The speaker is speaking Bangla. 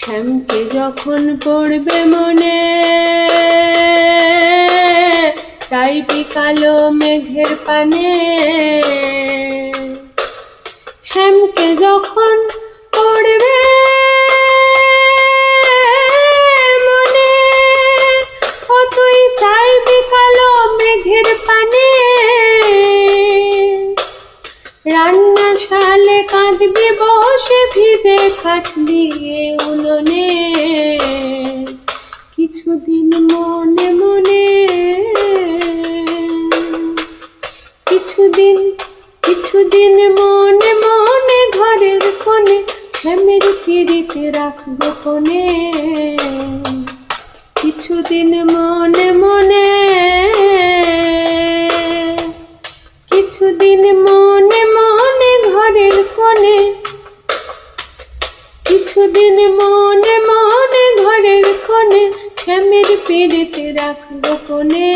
শ্যামকে যখন পড়বে মনে, চাইবি কালো মেঘের পানে। শ্যামকে যখন পড়বে মনে, ও তুই চাইবি কালো মেঘের পানে। রান্নাশালে কাঁদবি বসে ভিজে খাটলি উনুনে। কিছুদিন মনে মনে, কিছুদিন মনে মনে ঘরের কোণে শ্যামের পিড়িতে রাখবো কোণে। কিছুদিন মনে মনে, কিছুদিন মনে মনে ঘরের কোণে, কিছুদিন মনে মনে ঘরের কোণে শ্যামের পিড়িতে রাখবো কোণে।